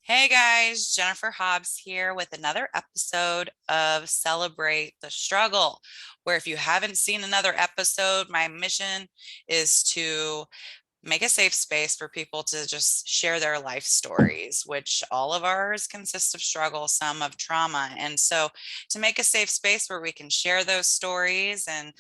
Hey guys, Jennifer Hobbs here with another episode of Celebrate the Struggle. Where if you haven't seen another episode, my mission is to make a safe space for people to just share their life stories, which all of ours consist of struggle, some of trauma. And so to make a safe space where we can share those stories and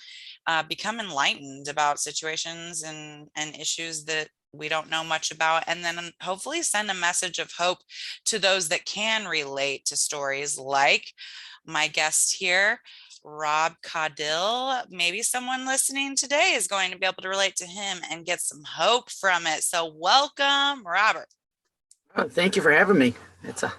become enlightened about situations and issues that we don't know much about, and then hopefully send a message of hope to those that can relate to stories like my guest here, Rob Caudill. Maybe someone listening today is going to be able to relate to him and get some hope from it. So welcome, Robert. Oh, thank you for having me. I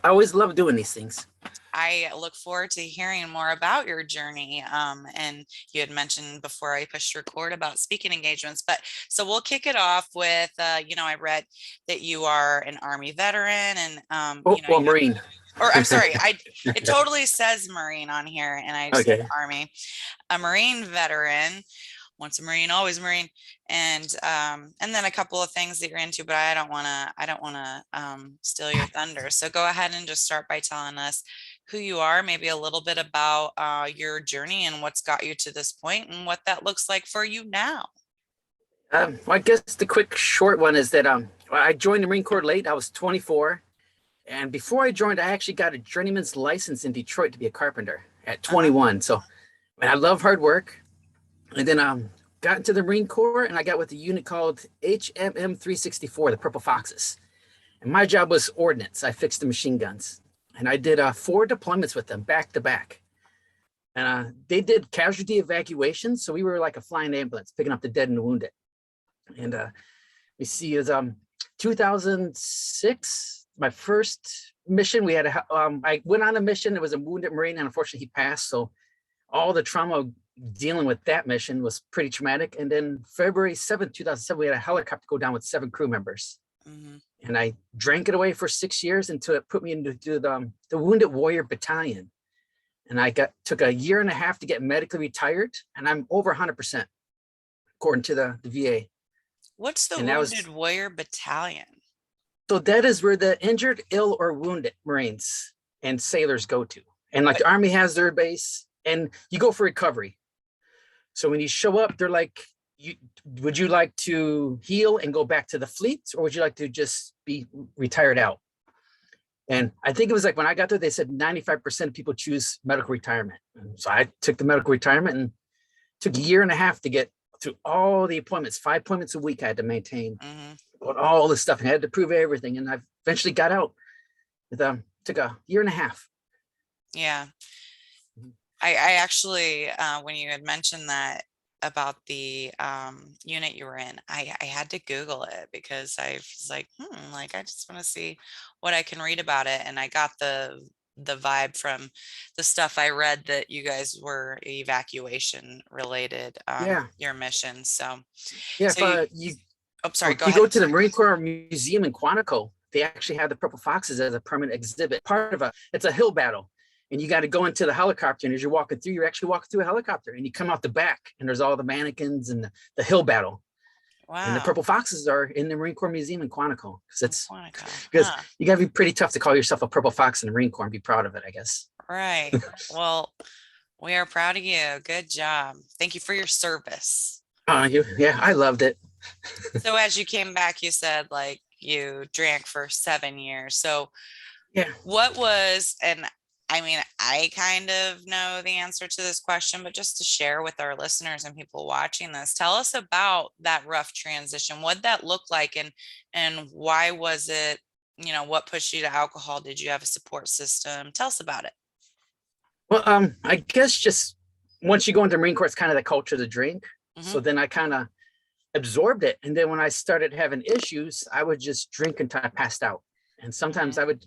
always love doing these things. I look forward to hearing more about your journey. And you had mentioned before I pushed record about speaking engagements, but so we'll kick it off with, I read that you are an Army veteran and, Well, Marine. or I'm sorry, it totally says Marine on here and I said Okay. Army, a Marine veteran, once a Marine, always a Marine, and then a couple of things that you're into, but I don't want to steal your thunder. So go ahead and just start by telling us who you are, maybe a little bit about your journey and what's got you to this point and what that looks like for you now. Well, I guess the quick short one is that I joined the Marine Corps late. I was 24, and before I joined, I actually got a journeyman's license in Detroit to be a carpenter at Uh-huh. 21. So, I love hard work, and then got into the Marine Corps, and I got with a unit called HMM 364, the Purple Foxes, and my job was ordnance. I fixed the machine guns, and I did 4 deployments with them back to back. And they did casualty evacuations, so we were like a flying ambulance picking up the dead and the wounded. And we see is 2006, my first mission. I went on a mission. It was a wounded Marine, and unfortunately he passed. So all the trauma dealing with that mission was pretty traumatic. And then February 7th, 2007, we had a helicopter go down with 7 crew members. Mm-hmm. And I drank it away for 6 years until it put me into the Wounded Warrior Battalion. And took a year and a half to get medically retired, and I'm over 100%, according to the VA. What's the And Wounded Warrior Battalion? so that is where the injured, ill, or wounded Marines and sailors go to. And like the Army has their base, and you go for recovery. So when you show up, they're like, would you like to heal and go back to the fleet, or would you like to just be retired out? And I think it was like when I got there, they said 95% of people choose medical retirement. So I took the medical retirement and took a year and a half to get through all the appointments, 5 appointments a week I had to maintain, all this stuff, and I had to prove everything. And I eventually got out. It took a year and a half. Yeah. I actually, when you had mentioned that about the unit you were in, I had to Google it because I was like, like I just want to see what I can read about it. And I got the vibe from the stuff I read that you guys were evacuation related, Yeah. your mission. So, Yeah. so you, oh, sorry, If go you ahead. go to the Marine Corps Museum in Quantico, they actually have the Purple Foxes as a permanent exhibit. It's a hill battle. And you got to go into the helicopter. And as you're walking through, you're actually walking through a helicopter, and you come out the back, and there's all the mannequins and the hill battle. And the Wow. Purple Foxes are in the Marine Corps Museum in Quantico. Quantico. Because Huh. you got to be pretty tough to call yourself a Purple Fox in the Marine Corps and be proud of it, I guess. Right. Well, we are proud of you. Good job. Thank you for your service. Yeah, I loved it. So as you came back, you said like you drank for 7 years. So Yeah. what was, and I mean, I kind of know the answer to this question, but just to share with our listeners and people watching this, tell us about that rough transition. What'd that look like, and why was it, what pushed you to alcohol? Did you have a support system? Tell us about it. Well, I guess just once you go into Marine Corps, it's kind of the culture to drink. Mm-hmm. So then I kind of absorbed it. And then when I started having issues, I would just drink until I passed out. And sometimes I would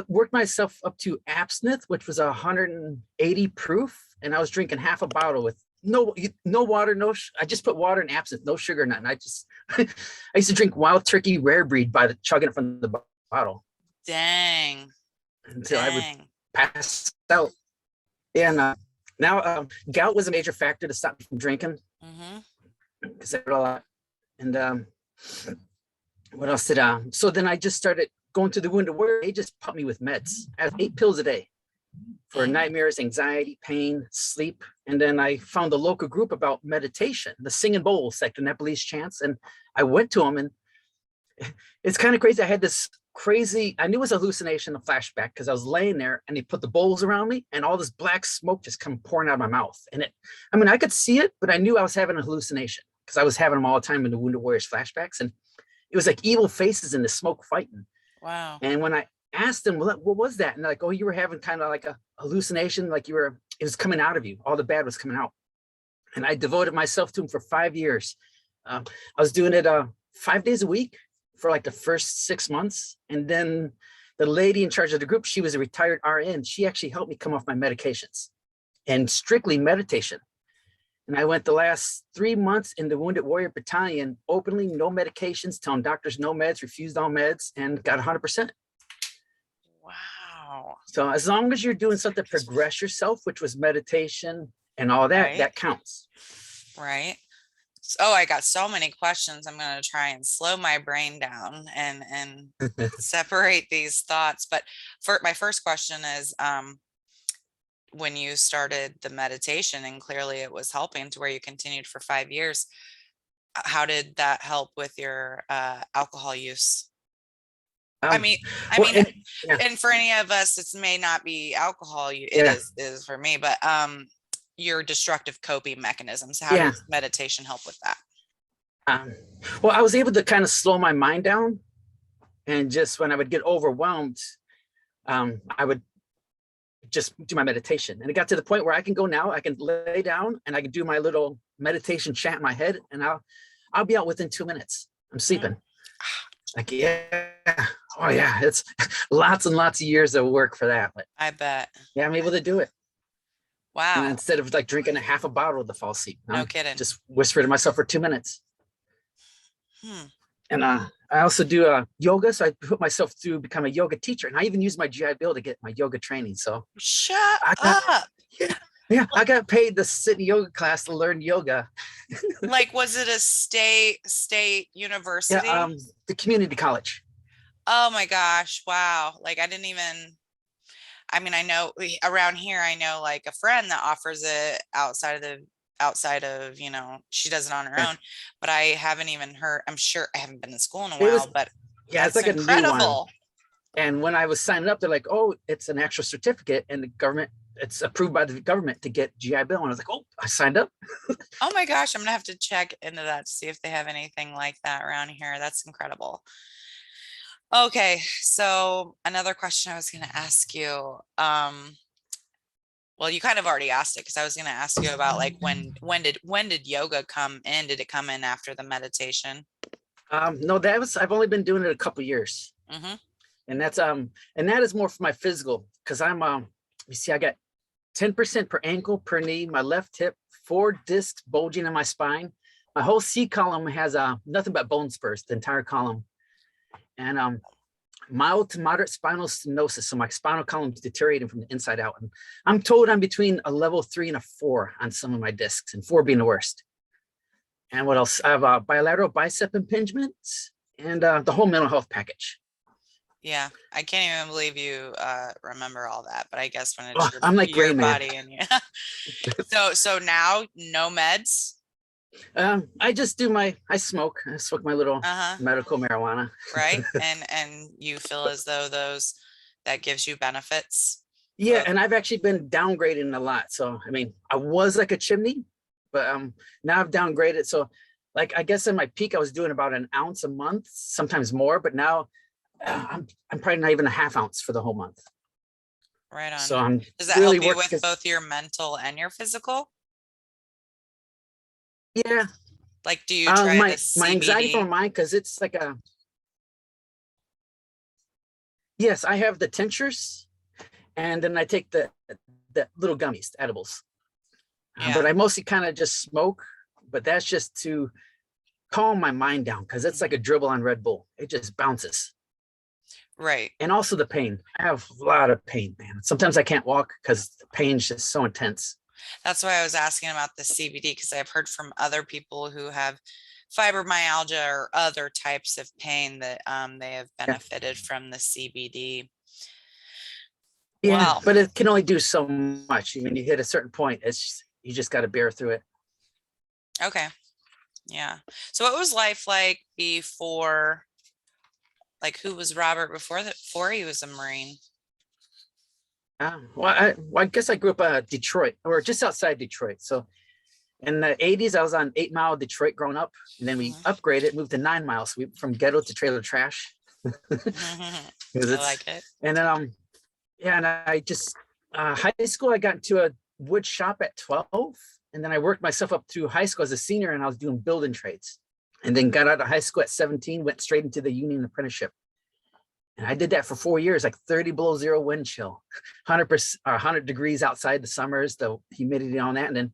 work myself up to absinthe, which was 180 proof. And I was drinking half a bottle with no water, I just put water and absinthe, no sugar, nothing. I used to drink Wild Turkey Rare Breed by chugging it from the bottle. Dang. Until I would pass out. And now gout was a major factor to stop me from drinking. Mm-hmm. Because I did a lot. And what else did so then I just started going to the Wounded Warrior. They just put me with meds. I have 8 pills a day for nightmares, anxiety, pain, sleep. And then I found a local group about meditation, the singing bowls, like the Nepalese chants. And I went to them, and it's kind of crazy. I had this crazy, I knew it was a hallucination, a flashback, because I was laying there and they put the bowls around me and all this black smoke just come pouring out of my mouth. And I mean, I could see it, but I knew I was having a hallucination because I was having them all the time in the Wounded Warriors flashbacks. And it was like evil faces in the smoke fighting. Wow. And when I asked them, well, what was that? And they're like, oh, you were having kind of like a hallucination, like it was coming out of you. All the bad was coming out. And I devoted myself to them for 5 years. I was doing it 5 days a week for like the first 6 months. And then the lady in charge of the group, she was a retired RN. She actually helped me come off my medications and strictly meditation. And I went the last 3 months in the Wounded Warrior Battalion, openly, no medications, telling doctors no meds, refused all meds, and got 100%. Wow. So as long as you're doing something to progress yourself, which was meditation and all that, Right. that counts. Right. Oh, I got so many questions. I'm going to try and slow my brain down and separate these thoughts. But for my first question is, when you started the meditation and clearly it was helping to where you continued for 5 years, how did that help with your alcohol use? I mean, well, yeah. and for any of us, it may not be alcohol. It Yeah. is for me, but your destructive coping mechanisms. How Yeah. does meditation help with that? Well, I was able to kind of slow my mind down, and just when I would get overwhelmed, I would just do my meditation. And it got to the point where I can go now, I can lay down and I can do my little meditation chant in my head, and I'll be out within 2 minutes. I'm sleeping. Like, yeah. Oh yeah, it's lots and lots of years of work for that. But I bet. yeah, I'm able to do it. Wow. And instead of like drinking a half a bottle to fall asleep, No kidding. just whisper to myself for 2 minutes. Hmm. And I also do yoga. So I put myself through become a yoga teacher. And I even use my GI Bill to get my yoga training. So Shut up. Yeah, I got paid to sit in yoga class to learn yoga. Like, was it a state university? Yeah, the community college. Oh my gosh. Wow. Like, I mean, I know around here, I know like a friend that offers it outside of, she does it on her Yeah. own, but I haven't even heard, I'm sure I haven't been in school in a while, but yeah, it's that's like incredible. a new one. And when I was signing up, they're like, oh, it's an actual certificate, and the government, it's approved by the government to get GI Bill. And I was like, oh, I signed up. Oh my gosh, I'm gonna have to check into that to see if they have anything like that around here. That's incredible. Okay, so another question I was gonna ask you. Well, you kind of already asked it because I was gonna ask you about like when did yoga come in? Did it come in after the meditation? No, I've only been doing it a couple years. Mm-hmm. And that is more for my physical, because you see, I got 10% per ankle, per knee, my left hip, 4 discs bulging in my spine. My whole C column has nothing but bone spurs, the entire column. And mild to moderate spinal stenosis. So my spinal column is deteriorating from the inside out. And I'm told I'm between a level 3 and a 4 on some of my discs, and 4 being the worst. And what else? I have bilateral bicep impingement and the whole mental health package. Yeah, I can't even believe you remember all that, but I guess when it's I'm like your Rain body and yeah. So now no meds. I just do I smoke my little medical marijuana. Right. And you feel as though that gives you benefits. Yeah, and I've actually been downgrading a lot. So I mean, I was like a chimney, but now I've downgraded. So like, I guess in my peak I was doing about an ounce a month, sometimes more, but now I'm probably not even a half ounce for the whole month. Right on. So I'm Does that really help you with both your mental and your physical? Yeah. Like, do you try my anxiety for mine, because it's like yes, I have the tinctures, and then I take the little gummies, the edibles. Yeah. But I mostly kind of just smoke, but that's just to calm my mind down, because it's like a dribble on Red Bull. It just bounces. Right. And also the pain. I have a lot of pain, man. Sometimes I can't walk because the pain's just so intense. That's why I was asking about the CBD, because I've heard from other people who have fibromyalgia or other types of pain that they have Yeah. benefited from the CBD. Yeah, Wow. but it can only do so much. I mean, you hit a certain point, you just got to bear through it. Okay. Yeah. So what was life like before, like who was Robert before he was a Marine? Well, I guess I grew up Detroit, or just outside Detroit. So in the 80s, I was on 8 Mile Detroit growing up, and then we Mhm. upgraded, moved to 9 miles. We from ghetto to trailer trash. Because I it's like it. and then yeah, and I just high school I got into a wood shop at 12, and then I worked myself up through high school as a senior, and I was doing building trades, and then got out of high school at 17, went straight into the union apprenticeship. And I did that for 4 years, like 30 below zero wind chill, 100% 100 degrees outside the summers, the humidity on that. And then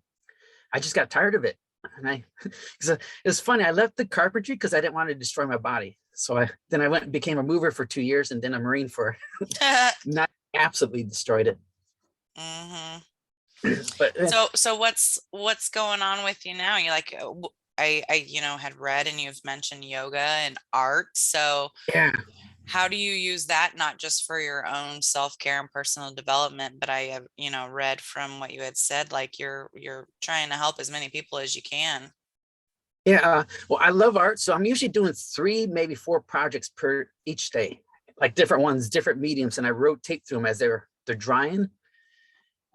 I just got tired of it. And it was funny. I left the carpentry because I didn't want to destroy my body. So then I went and became a mover for 2 years, and then a Marine for not absolutely destroyed it. Hmm. But So what's going on with you now? You like I had read and you've mentioned yoga and art. So yeah, how do you use that not just for your own self-care and personal development, but I have, read from what you had said, like you're trying to help as many people as you can. yeah. Well, I love art, so I'm usually doing 3, maybe 4 projects per each day, like different ones, different mediums, and I rotate through them as they're drying.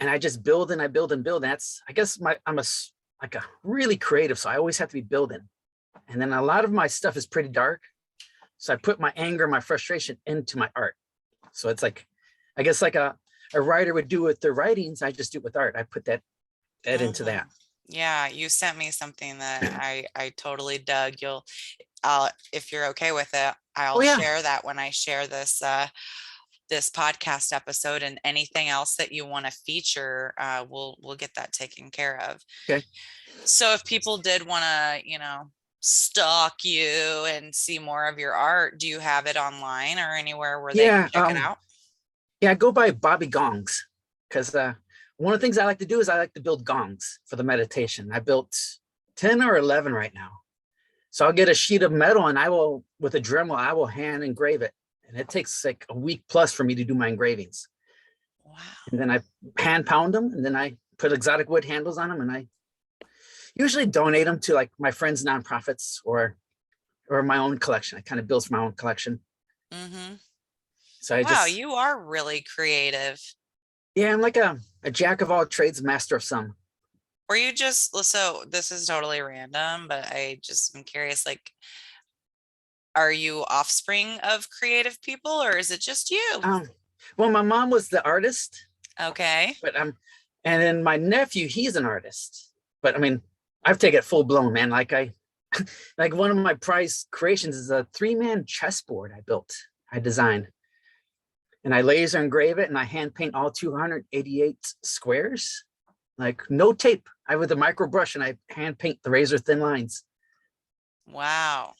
And I just build and I build and build. That's, I guess, I'm like a really creative, so I always have to be building. And then a lot of my stuff is pretty dark, so I put my anger, my frustration into my art. So it's like, I guess, like a writer would do with their writings, I just do it with art. I put that into Hmm. that. Yeah, you sent me something that I totally dug. If you're okay with it, Oh I'll yeah. share that when I share this podcast episode, and anything else that you want to feature, we'll get that taken care of. Okay. So if people did want to, stalk you and see more of your art, do you have it online or anywhere where they can Yeah. check it out? Yeah, I go by Bobby Gongs because one of the things I like to do is I like to build gongs for the meditation. I built 10 or 11 right now. So I'll get a sheet of metal and I will, with a Dremel, I will hand engrave it. And it takes like a week plus for me to do my engravings. Wow. And then I hand pound them, and then I put exotic wood handles on them, and I usually donate them to like my friends' nonprofits or my own collection. I kind of build my own collection. Hmm. So I Wow, just, you are really creative. yeah, I'm like a jack of all trades, master of some. Were you just, so this is totally random, but I just am curious, like, are you offspring of creative people or is it just you? Um, well, my mom was the artist, Okay. but and then my nephew, he's an artist. But I mean, I've taken it full blown, man. Like one of my prize creations is a 3-man chessboard I designed. And I laser engrave it and I hand paint all 288 squares, like no tape. I with a micro brush and I hand paint the razor thin lines. Wow.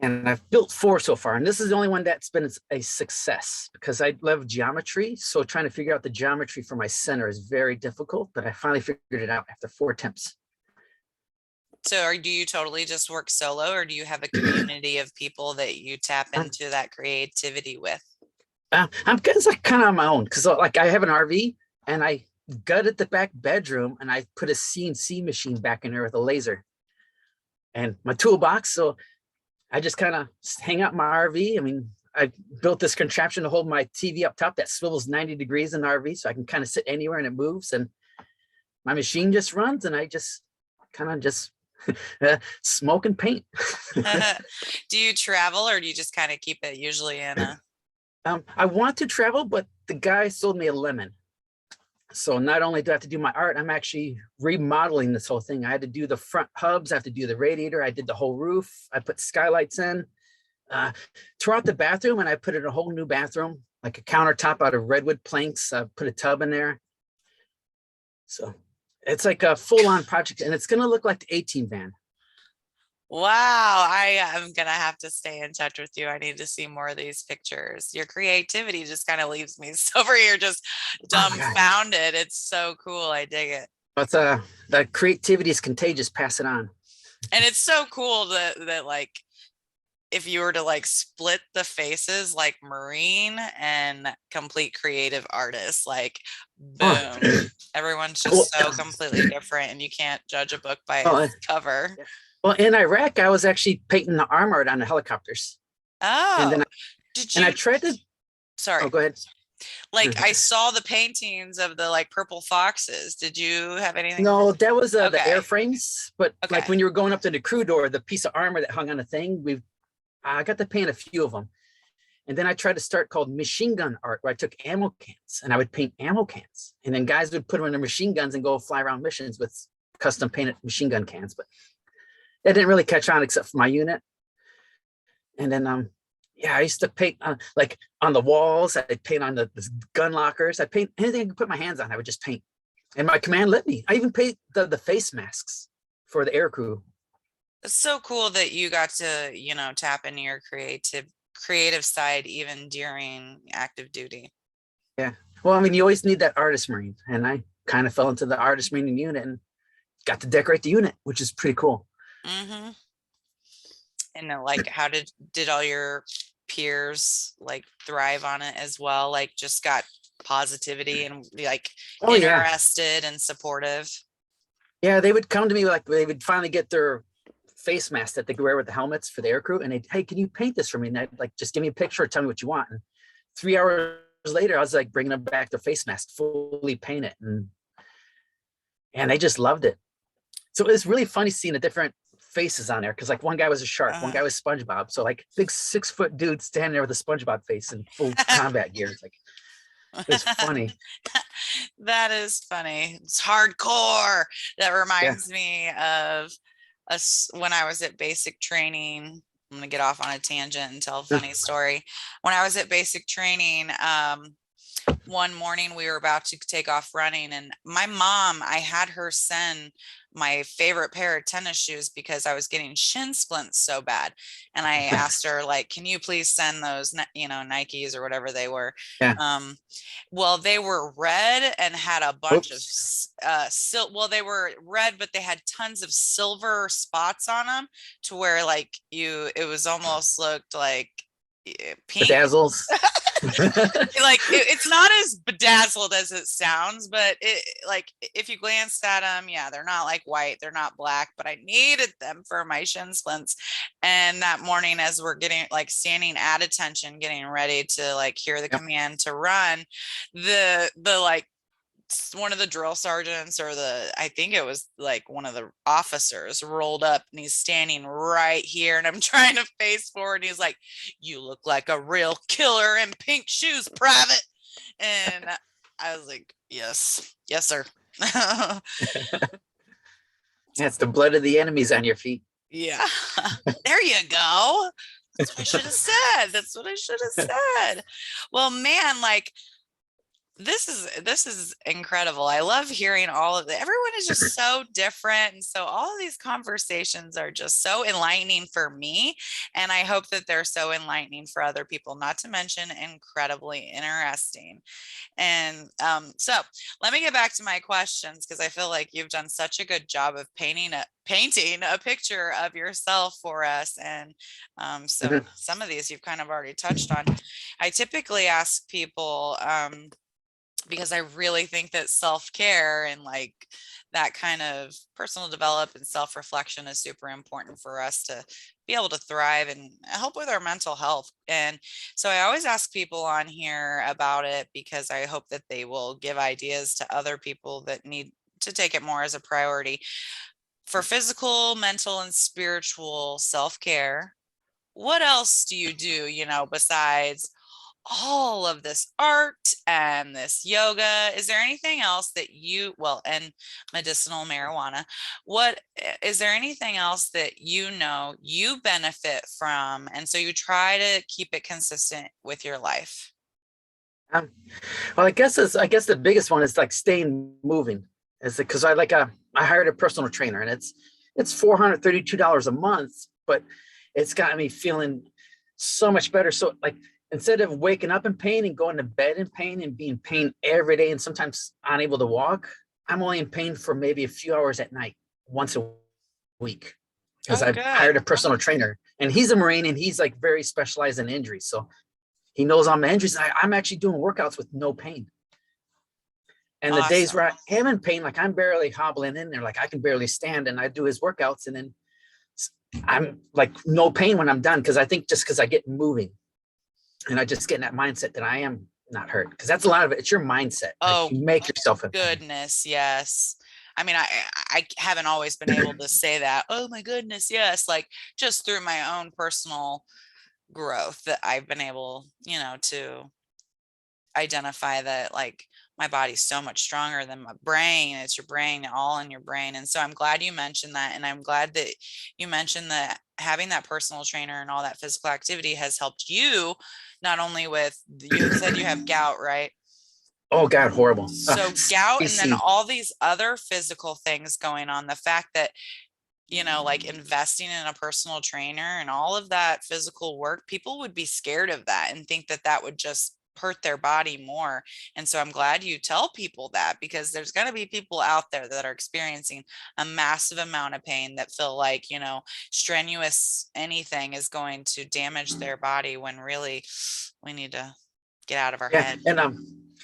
And I've built 4 so far. And this is the only one that's been a success because I love geometry. So trying to figure out the geometry for my center is very difficult, but I finally figured it out after 4 attempts. So do you totally just work solo or do you have a community of people that you tap Um, into that creativity with? I'm like kind of on my own because like I have an RV and I gutted the back bedroom and I put a CNC machine back in there with a laser and my toolbox. So I just kind of hang out in my RV. I mean, I built this contraption to hold my TV up top that swivels 90 degrees in the RV so I can kind of sit anywhere and it moves. And my machine just runs and I just kind of just smoke and paint. Do you travel or do you just kind of keep it usually in a? I want to travel, but the guy sold me a lemon. So not only do I have to do my art, I'm actually remodeling this whole thing. I had to do the front hubs, I have to do the radiator, I did the whole roof, I put skylights in, tore out the bathroom, and I put in a whole new bathroom, like a countertop out of redwood planks. Put a tub in there. So it's like a full-on project, and it's gonna look like the A-Team van. Wow, I am gonna have to stay in touch with you. I need to see more of these pictures. Your creativity just kind of leaves me over here just Oh my God. dumbfounded. It's so cool. I dig it. But the creativity is contagious. Pass it on. And it's so cool that like, if you were to like split the faces, like Marine and complete creative artists, like Oh, boom, everyone's well, just so completely different, and you can't judge a book by well, its cover. well, in Iraq, I was actually painting the armor on the helicopters, and Oh, then did I you? tried to. Oh, Sorry. go ahead. Like I saw the paintings of the like purple foxes. Did you have anything? No, that was the Okay. airframes. But like Okay. when you were going up to the crew door, the piece of armor that hung on the thing, I got to paint a few of them. And then I tried to start called machine gun art, where I took ammo cans and I would paint ammo cans. And then guys would put them in their machine guns and go fly around missions with custom painted machine gun cans. But that didn't really catch on except for my unit. And then yeah, I used to paint like on the walls. I'd paint on the gun lockers. I'd paint anything I could put my hands on. I would just paint. And my command let me. I even paint the face masks for the air crew. It's so cool that you got to, tap into your creative side even during active duty. Yeah. Well, I mean, you always need that artist marine. And I kind of fell into the artist marine unit and got to decorate the unit, which is pretty cool. Mm-hmm. And like, how did all your peers like thrive on it as well? Like just got positivity and like interested and supportive. Yeah, they would come to me like they would finally get their face mask that they could wear with the helmets for the air crew, and they'd, hey, can you paint this for me? And I'd like, just give me a picture or tell me what you want. And 3 hours later, I was like bringing them back their face mask fully painted, and they just loved it. So it's really funny seeing the different faces on there, because like one guy was a shark, one guy was SpongeBob. So like big 6-foot dude standing there with a SpongeBob face and full combat gear. It's like, it's funny. That is funny. It's hardcore. That reminds me of us when I was at basic training. I'm gonna get off on a tangent and tell a funny story. When I was at basic training, one morning we were about to take off running, and my mom, I had her send my favorite pair of tennis shoes because I was getting shin splints so bad. And I asked her, like, can you please send those, Nikes or whatever they were. Yeah. Well, they were red and had a bunch of well, they were red, but they had tons of silver spots on them to where like it was almost looked like pink. Bedazzles. Like it's not as bedazzled as it sounds, but it like if you glanced at them, yeah, they're not like white, they're not black, but I needed them for my shin splints. And that morning, as we're getting like standing at attention, getting ready to like hear the command to run, the like one of the drill sergeants or I think it was like one of the officers rolled up, and he's standing right here, and I'm trying to face forward, and he's like, you look like a real killer in pink shoes, private. And I was like, yes, sir. That's the blood of the enemies on your feet. Yeah. There you go. That's what I should have said. Well, man, like this is incredible. I love hearing all of it. Everyone is just so different. And so all of these conversations are just so enlightening for me. And I hope that they're so enlightening for other people, not to mention incredibly interesting. And so let me get back to my questions, because I feel like you've done such a good job of painting a picture of yourself for us. And so some of these you've kind of already touched on. I typically ask people, because I really think that self-care and like that kind of personal development and self-reflection is super important for us to be able to thrive and help with our mental health. And so I always ask people on here about it, because I hope that they will give ideas to other people that need to take it more as a priority. For physical, mental, and spiritual self-care, what else do you do, besides all of this art and this yoga? Is there anything else that and medicinal marijuana, is there anything else that you benefit from, and so you try to keep it consistent with your life? Well, I guess the biggest one is like staying moving. Is because I hired a personal trainer, and it's $432 a month, but it's got me feeling so much better. So like, instead of waking up in pain and going to bed in pain and being in pain every day and sometimes unable to walk, I'm only in pain for maybe a few hours at night, once a week. because Oh, I hired good. a personal trainer, and he's a Marine, and he's like very specialized in injuries. So he knows all my injuries. I'm actually doing workouts with no pain. And the days Awesome. where I am in pain, like I'm barely hobbling in there, like I can barely stand, and I do his workouts, and then I'm like no pain when I'm done, because I think just because I get moving, and I just get in that mindset that I am not hurt, because that's a lot of it. It's your mindset. Like Oh, you make yourself in pain. goodness, yes. I mean, I haven't always been able to say that. Oh my goodness, yes. Like just through my own personal growth that I've been able, to identify that like my body's so much stronger than my brain. It's your brain, all in your brain. And so I'm glad you mentioned that. And I'm glad that you mentioned that having that personal trainer and all that physical activity has helped you not only with, you had said you have gout, right? Oh God, horrible. So gout and then CC. all these other physical things going on. The fact that, like investing in a personal trainer and all of that physical work, people would be scared of that and think that that would just hurt their body more. And so I'm glad you tell people that, because there's going to be people out there that are experiencing a massive amount of pain that feel like, strenuous anything is going to damage their body, when really we need to get out of our Yeah, head.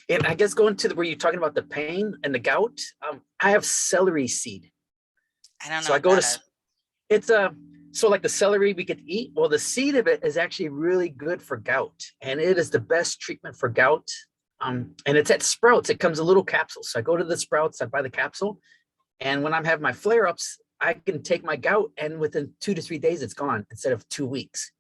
and I guess going to where you're talking about the pain and the gout, I have celery seed. I don't know So I what go that to is. it's so like the celery we could eat. Well, the seed of it is actually really good for gout, and it is the best treatment for gout. And it's at Sprouts. It comes in little capsules. So I go to the Sprouts, I buy the capsule, and when I'm having my flare-ups, I can take my gout, and within 2 to 3 days, it's gone instead of 2 weeks.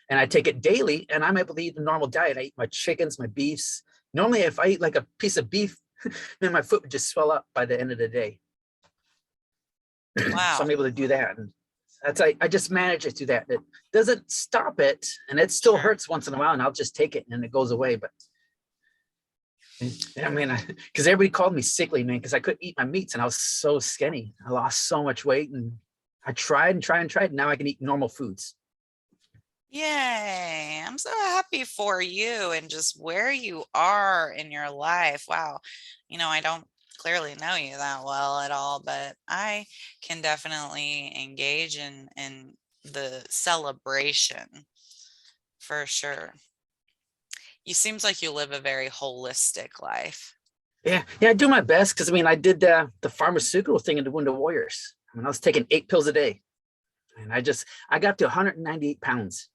And I take it daily, and I'm able to eat a normal diet. I eat my chickens, my beefs. Normally, if I eat like a piece of beef, then my foot would just swell up by the end of the day. So Wow. I'm able to do that. And I just manage it through that. It doesn't stop it, and it still Sure. hurts once in a while, and I'll just take it and it goes away. But I mean, because everybody called me sickly, man, because I couldn't eat my meats and I was so skinny. I lost so much weight, and I tried and tried and tried. And now I can eat normal foods. Yay. I'm so happy for you and just where you are in your life. Wow. I don't clearly know you that well at all, but I can definitely engage in the celebration for sure. You seems like you live a very holistic life. Yeah, I do my best, because I mean, I did the pharmaceutical thing in the Wounded Warriors. I mean, I was taking 8 pills a day, and I got to 198 pounds.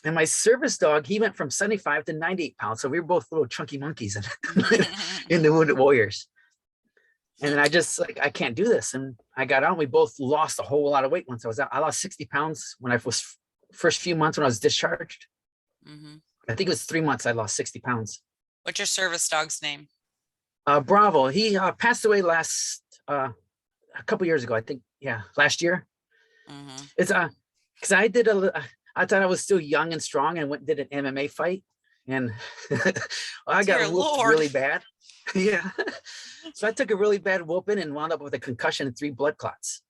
And my service dog, he went from 75 to 98 pounds. So we were both little chunky monkeys in the Wounded Warriors. And then I just like, I can't do this. And I got on. We both lost a whole lot of weight once I was out. I lost 60 pounds when I was first few months when I was discharged. Hmm. I think it was 3 months I lost 60 pounds. What's your service dog's name? Bravo. He passed away last a couple years ago, I think. Yeah, last year. Hmm. It's because I thought I was still young and strong, and went did an MMA fight, and I got Dear whooped Lord. really bad. Yeah. So I took a really bad whooping and wound up with a concussion and 3 blood clots.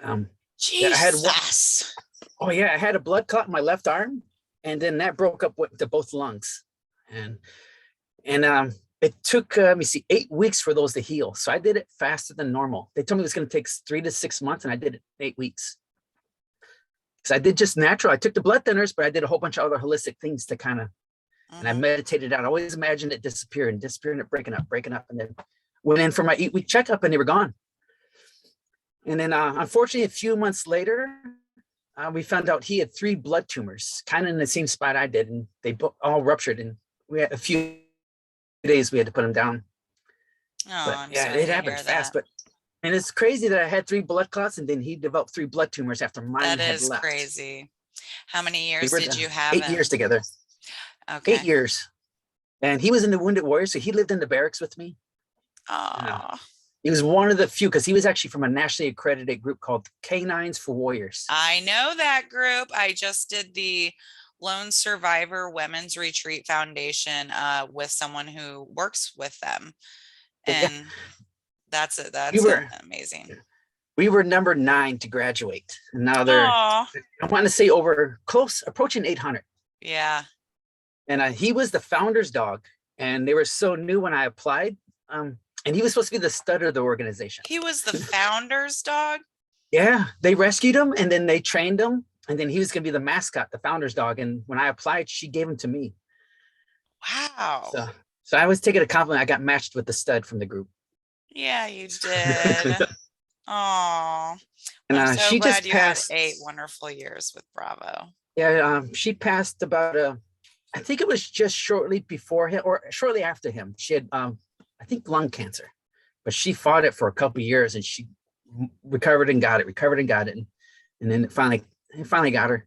Yeah, Jesus. I had a blood clot in my left arm, and then that broke up to both lungs, and it took let me see 8 weeks for those to heal. So I did it faster than normal. They told me it was going to take 3 to 6 months, and I did it in 8 weeks. So I did just natural. I took the blood thinners, but I did a whole bunch of other holistic things to kind of, and I Hmm. meditated out. I always imagined it disappearing, and breaking up, and then went in for my 8 week checkup, and they were gone. And then, unfortunately, a few months later, we found out he had 3 blood tumors, kind of in the same spot I did, and they all ruptured. And we had a few days we had to put him down. Oh, But I'm yeah, sorry it to happened hear fast. that. But and it's crazy that I had 3 blood clots, and then he developed 3 blood tumors after mine That had is left. crazy. How many We years were did you have 8 years him? together. Okay. 8 years. And he was in the Wounded Warrior, so he lived in the barracks with me. Oh, He was one of the few, because he was actually from a nationally accredited group called Canines for Warriors. I know that group. I just did the Lone Survivor Women's Retreat Foundation with someone who works with them. Yeah, And that's it. we That's were amazing. we were number 9 to graduate, and now they're, Oh, I want to say, over close approaching 800. yeah. And he was the founder's dog, and they were so new when I applied. And he was supposed to be the stud of the organization. He was the founder's dog. Yeah, they rescued him and then they trained him. And then he was going to be the mascot, the founder's dog. And when I applied, she gave him to me. Wow. So I was taking a compliment. I got matched with the stud from the group. Yeah, you did. Oh, And I'm so she glad just you had passed. 8 wonderful years with Bravo. Yeah, she passed about I think it was just shortly before him or shortly after him. She had, I think, lung cancer, but she fought it for a couple of years and she recovered and got it, and then it finally got her.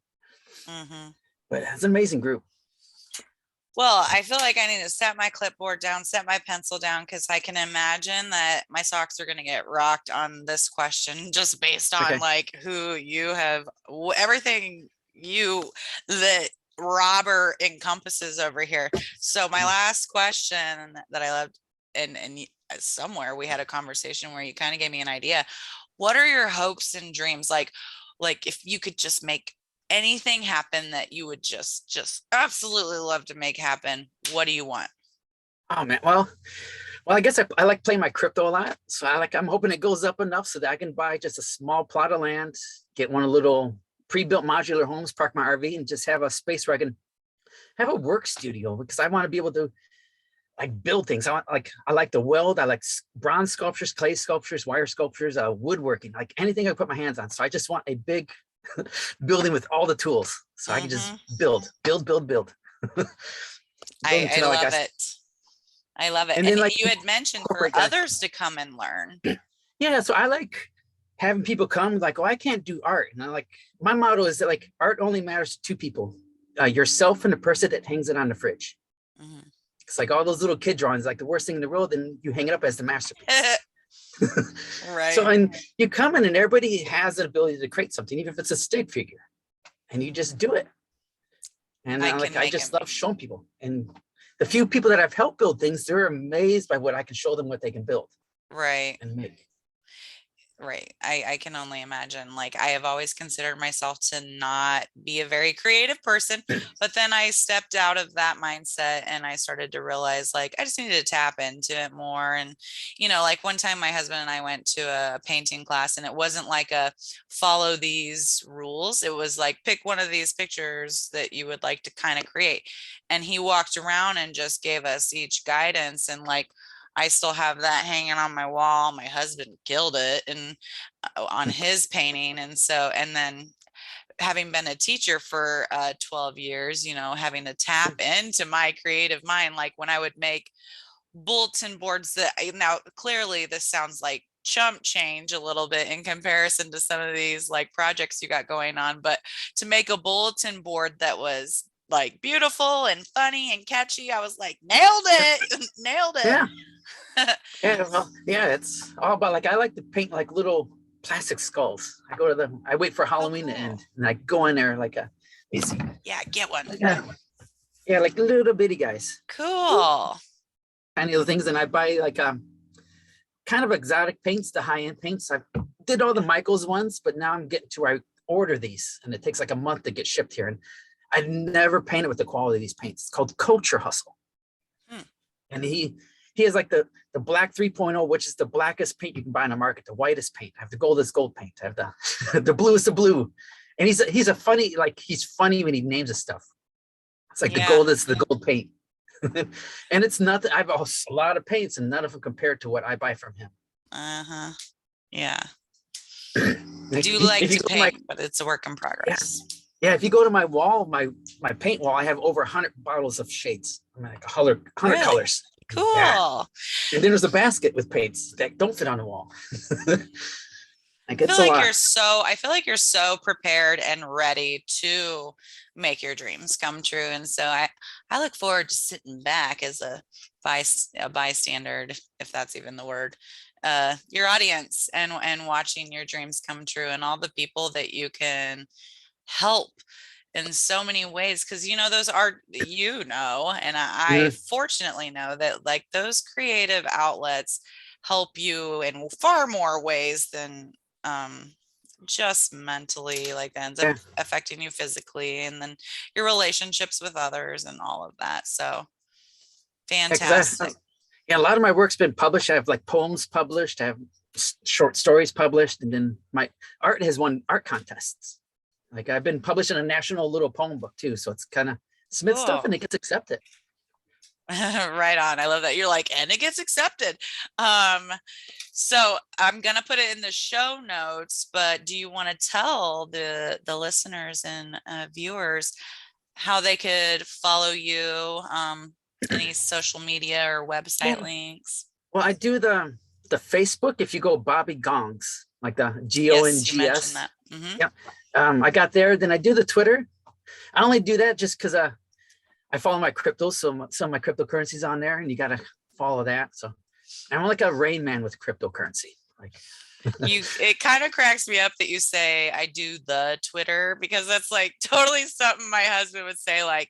Hmm. But it's an amazing group. Well, I feel like I need to set my clipboard down, set my pencil down, because I can imagine that my socks are going to get rocked on this question just based on Okay. like who you have, everything you that Robert encompasses over here. So my last question that I loved, and somewhere we had a conversation where you kind of gave me an idea. What are your hopes and dreams? Like if you could just make anything happen that you would just absolutely love to make happen, what do you want? Oh man, well, I guess I like playing my crypto a lot, so I'm hoping it goes up enough so that I can buy just a small plot of land, get one of little pre-built modular homes, park my RV, and just have a space where I can have a work studio because I want to be able to like build things. I like to weld. I like bronze sculptures, clay sculptures, wire sculptures, woodworking, like anything I put my hands on. So I just want a big building with all the tools, so I can just Hmm. build. Build I until like love it. I love it. and And then like you had mentioned for incorporate that. others to come and learn. Yeah, so I like having people come like, oh, I can't do art, and I like my motto is that like art only matters to two people, yourself and the person that hangs it on the fridge. Mhm. It's like all those little kid drawings, like the worst thing in the world, and you hang it up as the masterpiece. So Right. and you come in and everybody has an ability to create something, even if it's a stick figure, and you just do it. And I like can I make just him. love showing people. And the few people that I've helped build things, they're amazed by what I can show them, what they can build Right. and make. Right. I can only imagine. Like, I have always considered myself to not be a very creative person, but then I stepped out of that mindset and I started to realize, like, I just needed to tap into it more. And, like one time my husband and I went to a painting class and it wasn't like a follow these rules. It was like, pick one of these pictures that you would like to kind of create. And he walked around and just gave us each guidance and like, I still have that hanging on my wall. My husband killed it and on his painting. And so, and then having been a teacher for 12 years, having to tap into my creative mind, like when I would make bulletin boards that now clearly this sounds like chump change a little bit in comparison to some of these like projects you got going on, but to make a bulletin board that was like beautiful and funny and catchy, I was like, nailed it, nailed it. Yeah. Yeah, well, yeah, it's all about like I like to paint like little plastic skulls. I wait for Oh, Halloween to cool. end and I go in there like let me see. Yeah, get one. Yeah, yeah, like little bitty guys. Cool. Tiny little things. And I buy like kind of exotic paints, the high-end paints. I did all the Michaels ones, but now I'm getting to where I order these and it takes like a month to get shipped here. And I never painted with the quality of these paints. It's called Culture Hustle. Hmm. And he has like the black 3.0, which is the blackest paint you can buy in the market, the whitest paint. I have the goldest gold paint. I have the the bluest of blue. And he's a funny, like he's funny when he names his stuff. It's like the Yeah. gold is the gold paint. And it's nothing. I've a lot of paints and none of them compared to what I buy from him. Uh-huh. Yeah. I Like do like if you to go to my paint, but it's a work in yeah, progress. yeah, if you go to my wall, my paint wall, I have over 100 bottles of shades. I mean, like 100 Really? colors. Yeah. Cool. And then there's a basket with paints that don't fit on the wall. Like I feel it's a like lot. you're so prepared and ready to make your dreams come true. And so I look forward to sitting back as a bystander, if that's even the word, your audience and watching your dreams come true and all the people that you can help in so many ways. Cause those are, and I Mhm. fortunately know that like those creative outlets help you in far more ways than um just mentally, like that ends up Yeah, affecting you physically and then your relationships with others and all of that. So because fantastic. yeah, a lot of my work's been published. I have like poems published. I have short stories published, and then my art has won art contests. Like I've been published in a national little poem book too, so it's kind of submit stuff Cool. and it gets accepted. Right on. I love that. You're like, and it gets accepted. Um, so I'm gonna put it in the show notes, but do you want to tell the listeners and viewers how they could follow you? Any social media or website Yeah. links? Well, I do the Facebook. If you go Bobby Gongs, like the Yes, you mentioned Gongs. that. Hmm. Yeah. I got there. Then I do the Twitter. I only do that just because I follow my cryptos, so some of my cryptocurrencies on there, and you gotta follow that. So I'm like a Rain Man with cryptocurrency. Like It kind of cracks me up that you say I do the Twitter, because that's like totally something my husband would say, like,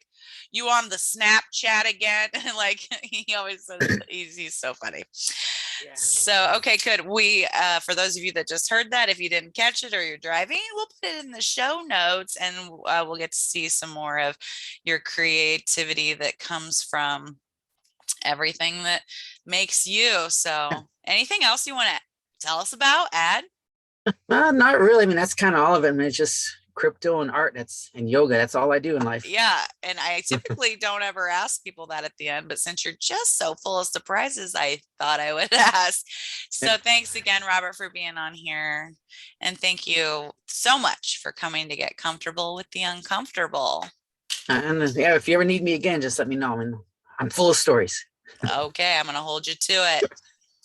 you on the Snapchat again? And like he always says, he's so funny. yeah. So okay, good. We for those of you that just heard that, if you didn't catch it or you're driving, we'll put it in the show notes, and we'll get to see some more of your creativity that comes from everything that makes you. So anything else you want to tell us about, add? Not really. I mean, that's kind of all of it. I mean, it's just crypto and art. And yoga. That's all I do in life. Yeah, and I typically don't ever ask people that at the end, but since you're just so full of surprises, I thought I would ask. So thanks again, Robert, for being on here, and thank you so much for coming to get comfortable with the uncomfortable. And yeah, if you ever need me again, just let me know. I mean, I'm full of stories. Okay, I'm gonna hold you to it.